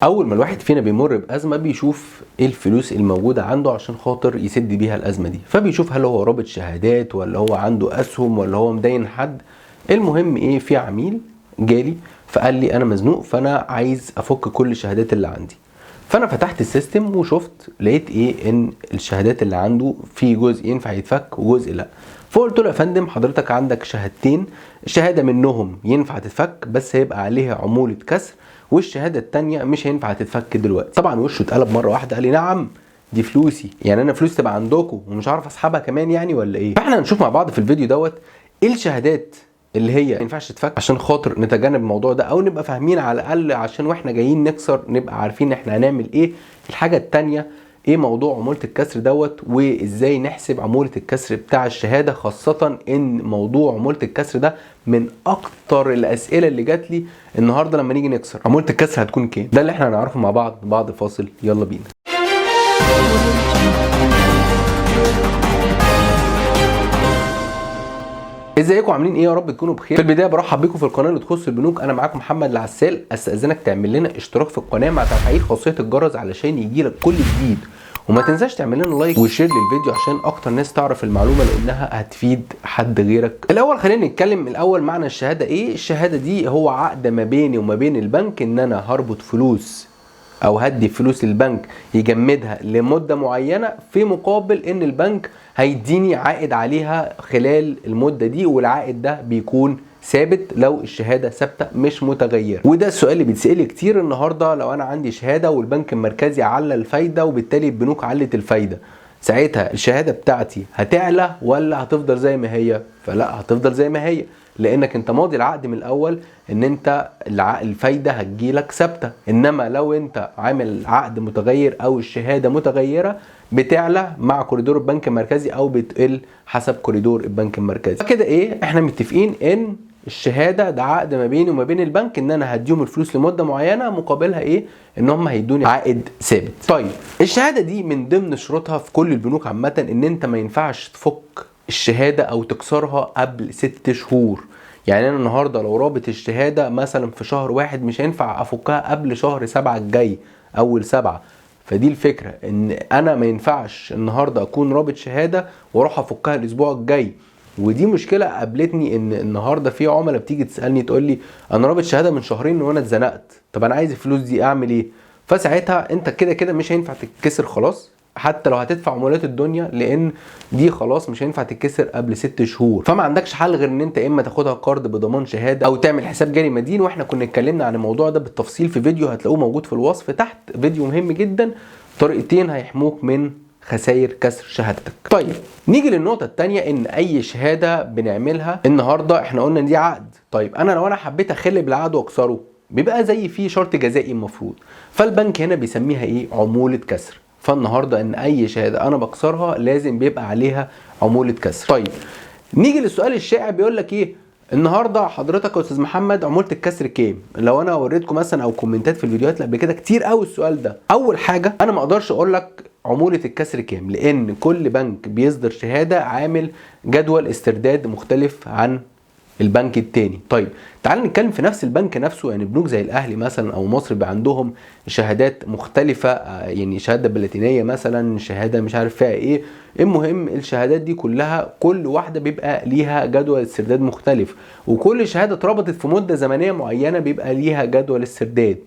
اول ما الواحد فينا بيمر بازمه بيشوف ايه الفلوس الموجوده عنده عشان خاطر يسد بيها الازمه دي، فبيشوف هل هو رابط شهادات ولا هو عنده اسهم ولا هو مدين حد. المهم ايه، في عميل جالي فقال لي انا مزنوق، فانا عايز افك كل الشهادات اللي عندي. فانا فتحت السيستم وشفت، لقيت ايه، ان الشهادات اللي عنده في جزء ينفع يتفك وجزء لا. فقلت له يا فندم حضرتك عندك شهادتين، شهاده منهم ينفع تتفك بس هيبقى عليها عموله كسر، والشهاده الثانيه مش هينفع تتفك دلوقتي. طبعا وشه اتقلب مره واحده، قال لي نعم دي فلوسي، يعني انا فلوس تبقى عندكم ومش عارف اسحبها كمان يعني ولا ايه؟ فاحنا هنشوف مع بعض في الفيديو دوت ايه الشهادات اللي هي ما ينفعش تتفك عشان خاطر نتجنب الموضوع ده، او نبقى فاهمين على الاقل عشان واحنا جايين نكسر نبقى عارفين احنا هنعمل ايه. الحاجه الثانيه ايه موضوع عموله الكسر دوت، وازاي نحسب عموله الكسر بتاع الشهاده، خاصه ان موضوع عموله الكسر ده من اكتر الاسئله اللي جات لي النهارده. لما نيجي نكسر عموله الكسر هتكون كام؟ ده اللي احنا هنعرفه مع بعض بعد فاصل، يلا بينا. ازيكم عاملين ايه؟ يا رب تكونوا بخير. في البدايه برحب بيكم في القناه اللي تخص البنوك، انا معاكم محمد العسال. استاذنك تعمل لنا اشتراك في القناه مع تفعيل خاصيه الجرس علشان يجيلك كل جديد، وما تنساش تعمل لنا لايك وشير للفيديو عشان اكتر ناس تعرف المعلومه لانها هتفيد حد غيرك. الاول خلينا نتكلم الاول معنى الشهاده ايه. الشهاده دي هو عقد ما بيني وما بين البنك ان انا هربط فلوس او هدي فلوس البنك يجمدها لمده معينه، في مقابل ان البنك هيديني عائد عليها خلال المده دي، والعائد ده بيكون ثابت لو الشهاده ثابته مش متغيره. وده السؤال اللي بيتسال كتير النهارده، لو انا عندي شهاده والبنك المركزي علّى الفايده وبالتالي البنوك علّت الفايده، ساعتها الشهاده بتاعتي هتعلى ولا هتفضل زي ما هي؟ فلا، هتفضل زي ما هي، لانك انت ماضي العقد من الاول ان انت الفايده هتجيلك ثابته. انما لو انت عامل عقد متغير او الشهاده متغيره، بتعلى مع كوريدور البنك المركزي او بتقل حسب كوريدور البنك المركزي. فكده ايه، احنا متفقين ان الشهاده ده عقد ما بيني وما بين البنك ان انا هديهم الفلوس لمده معينه، مقابلها ايه؟ ان هم هيدوني عائد ثابت. طيب الشهاده دي من ضمن شروطها في كل البنوك عامه ان انت ما ينفعش تفك الشهاده او تكسرها قبل 6 شهور. يعني انا النهارده لو رابط الشهاده مثلا في شهر واحد، مش هينفع افكها قبل شهر 7 الجاي، اول 7. فدي الفكره، ان انا ما ينفعش النهارده اكون رابط شهاده واروح افكها الاسبوع الجاي. ودي مشكله قابلتني، ان النهارده في عملاء بتيجي تسالني تقول لي انا رابط شهاده من شهرين وانا اتزنقت، طب انا عايز الفلوس دي اعمل ايه؟ فساعتها انت كده كده مش هينفع تتكسر خلاص، حتى لو هتدفع عمولات الدنيا، لان دي خلاص مش هينفع تتكسر قبل 6 شهور. فما عندكش حل غير ان انت اما تاخدها قرض بضمان شهاده او تعمل حساب جاري مدين. واحنا كنا اتكلمنا عن الموضوع ده بالتفصيل في فيديو هتلاقوه موجود في الوصف تحت، فيديو مهم جدا، طريقتين هيحموك من خسائر كسر شهادتك. طيب نيجي للنقطه الثانيه، ان اي شهاده بنعملها النهارده احنا قلنا ان دي عقد. طيب انا لو انا حبيت اخل بالعقد واكسره، بيبقى زي فيه شرط جزائي المفروض، فالبنك هنا بيسميها ايه؟ عموله كسر. فالنهارده ان اي شهاده انا بكسرها لازم بيبقى عليها عموله كسر. طيب نيجي للسؤال الشائع، بيقول لك ايه النهارده حضرتك يا استاذ محمد عموله الكسر كام؟ لو انا وريتكم مثلا او كومنتات في الفيديوهات اللي قبل كده كتير قوي السؤال ده. اول حاجه انا ما اقدرش اقول لك عموله الكسر كام، لان كل بنك بيصدر شهاده عامل جدول استرداد مختلف عن البنك التاني. طيب تعال نتكلم في نفس البنك نفسه، يعني بنوك زي الاهلي مثلا او مصر بيبقى عندهم شهادات مختلفه، يعني شهاده بلاتينيه مثلا، شهاده مش عارف فيها ايه. المهم الشهادات دي كلها كل واحده بيبقى ليها جدول استرداد مختلف، وكل شهاده اتربطت في مده زمنيه معينه بيبقى ليها جدول استرداد.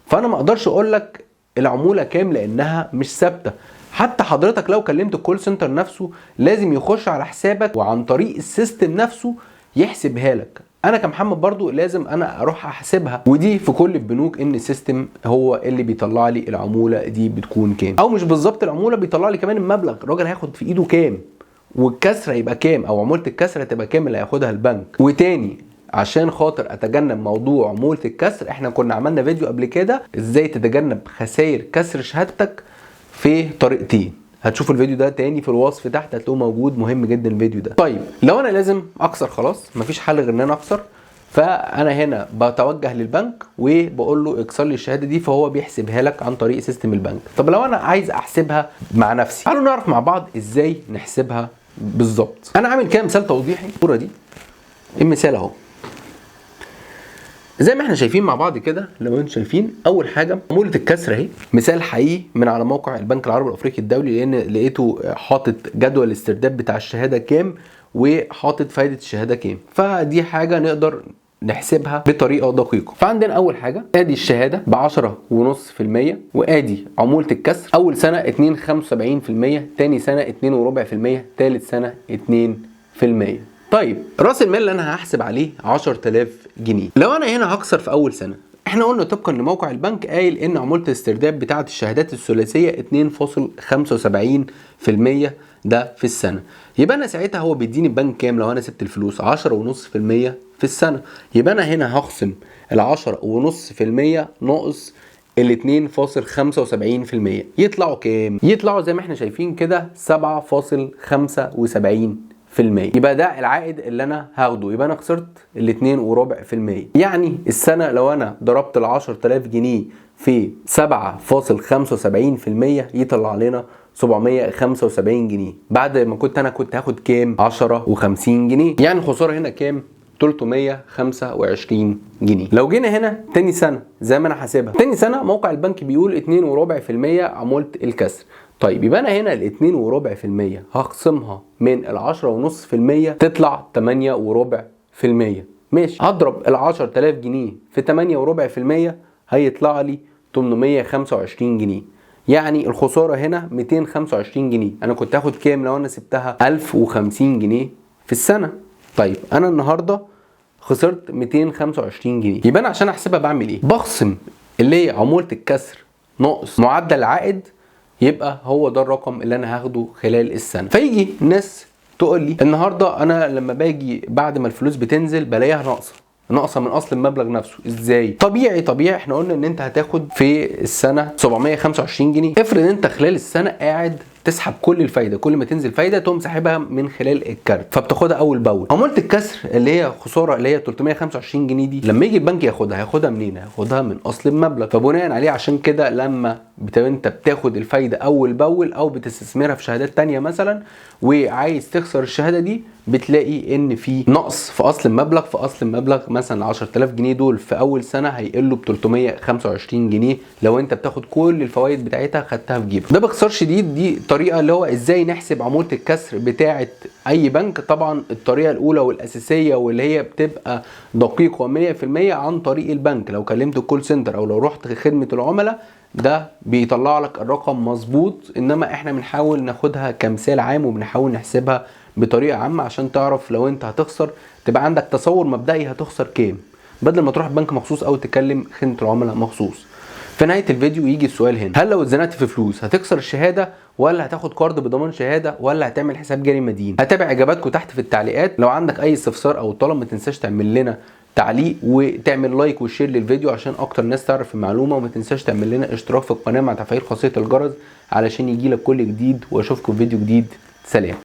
فانا ما اقدرش اقول لك العموله كام لانها مش ثابته. حتى حضرتك لو كلمت الكول سنتر نفسه لازم يخش على حسابك وعن طريق السيستم نفسه يحسبها لك. انا كمحمد برضو لازم انا اروح احسبها، ودي في كل البنوك ان السيستم هو اللي بيطلع لي العموله دي بتكون كام، او مش بالظبط العموله، بيطلع لي كمان المبلغ الراجل هياخد في ايده كام، والكسر هيبقى كام، او عموله الكسر هتبقى كام اللي هياخدها البنك. وتاني عشان خاطر اتجنب موضوع عموله الكسر، احنا كنا عملنا فيديو قبل كده ازاي تتجنب خسائر كسر شهادتك في طريقتين، هتشوفوا الفيديو ده تاني في الوصف تحت هتلاقوه موجود، مهم جدا الفيديو ده. طيب لو انا لازم اكسر خلاص، مفيش حل غير ان انا اكسر، فانا هنا بتوجه للبنك وبقول له اكسر لي الشهاده دي، فهو بيحسبها لك عن طريق سيستم البنك. طب لو انا عايز احسبها مع نفسي، تعالوا نعرف مع بعض ازاي نحسبها بالظبط. انا عامل كده مثال توضيحي، الصوره دي المثال اهو. زي ما احنا شايفين مع بعض كده، لو انتم شايفين اول حاجه عموله الكسر اهي، مثال حقيقي من على موقع البنك العربي الافريقي الدولي، لان لقيته حاطط جدول الاسترداد بتاع الشهاده كام وحاطط فايده الشهاده كام، فدي حاجه نقدر نحسبها بطريقه دقيقه. فعندنا اول حاجه ادي الشهاده ب 10.5%، وادي عموله الكسر اول سنه 2.75%، تاني سنه 2.25%، تالت سنه 2%. طيب راس المال اللي انا هحسب عليه 10000 جنيه. لو انا هنا هكسر في اول سنه، احنا قلنا طبقا لموقع البنك قايل ان عموله الاسترداد بتاعه الشهادات الثلاثيه 2.75% ده في السنه. يبقى انا ساعتها هو بيديني البنك كام لو انا سبت الفلوس؟ 10.5% في السنه. يبقى انا هنا هخصم ال 10.5% ناقص ال 2.75%، يطلعوا كام؟ يطلعوا زي ما احنا شايفين كده 7.75%. يبقى ده العائد اللي انا هاخده. يبقى انا خسرت ال 2.25%. يعني السنه لو انا ضربت ال 10000 جنيه في 7.75% يطلع لنا 775 جنيه، بعد ما كنت هاخد كام؟ 10.50 جنيه. يعني الخساره هنا كام؟ 325 جنيه. لو جينا هنا تاني سنه زي ما انا حاسبها، تاني سنه موقع البنك بيقول 2.25% عموله الكسر. طيب يبقى انا هنا ال 2.25% هخصمها من ال 10.5% تطلع 8.25%. ماشي، هضرب ال 10000 جنيه في 8.25% هيطلع لي 825 جنيه. يعني الخساره هنا 225 جنيه. انا كنت هاخد كام لو انا سبتها؟ 1050 جنيه في السنه. طيب انا النهارده خسرت 225 جنيه. يبقى انا عشان احسبها بعمل ايه؟ بخصم اللي هي عموله الكسر ناقص معدل العائد، يبقى هو ده الرقم اللي انا هاخده خلال السنه. فيجي ناس تقول لي النهارده انا لما باجي بعد ما الفلوس بتنزل بلاقيها ناقصه من اصل المبلغ نفسه. ازاي؟ طبيعي احنا قلنا ان انت هتاخد في السنه 725 جنيه. افرض انت خلال السنه قاعد تسحب كل الفايده، كل ما تنزل فايده تقوم ساحبها من خلال الكارت، فبتاخدها اول باول. عموله الكسر اللي هي خساره اللي هي 325 جنيه دي، لما يجي البنك هياخدها منين؟ هياخدها من اصل المبلغ. فبناء عليه عشان كده لما انت بتاخد الفايده اول باول او بتستثمرها في شهادات تانية مثلا وعايز تخسر الشهاده دي، بتلاقي ان في نقص في اصل المبلغ. في اصل المبلغ مثلا 10000 جنيه دول في اول سنه هيقلوا ب 325 جنيه لو انت بتاخد كل الفوائد بتاعتها خدتها في جيبك. ده باختصار شديد دي طريقه اللي هو ازاي نحسب عموله الكسر بتاعه اي بنك. طبعا الطريقه الاولى والاساسيه واللي هي بتبقى دقيقه 100% عن طريق البنك. لو كلمت الكول سنتر او لو رحت خدمه العملاء ده بيطلع لك الرقم مظبوط، انما احنا بنحاول ناخدها كمثال عام وبنحاول نحسبها بطريقه عامه عشان تعرف لو انت هتخسر تبقى عندك تصور مبدئي هتخسر كام، بدل ما تروح البنك مخصوص او تكلم خدمه العملاء مخصوص. في نهايه الفيديو يجي السؤال هنا: هل لو اتزنقت في فلوس هتكسر الشهاده، ولا هتاخد قرض بضمان شهاده، ولا هتعمل حساب جاري مدين؟ هتابع اجاباتكم تحت في التعليقات. لو عندك اي استفسار او طلب ما تنساش تعمل لنا تعليق وتعمل لايك وشير للفيديو عشان اكتر ناس تعرف المعلومه، وما تنساش تعمل لنا اشتراك في القناه مع تفعيل خاصيه الجرس علشان يجيلك كل جديد. واشوفكم في فيديو جديد. سلام.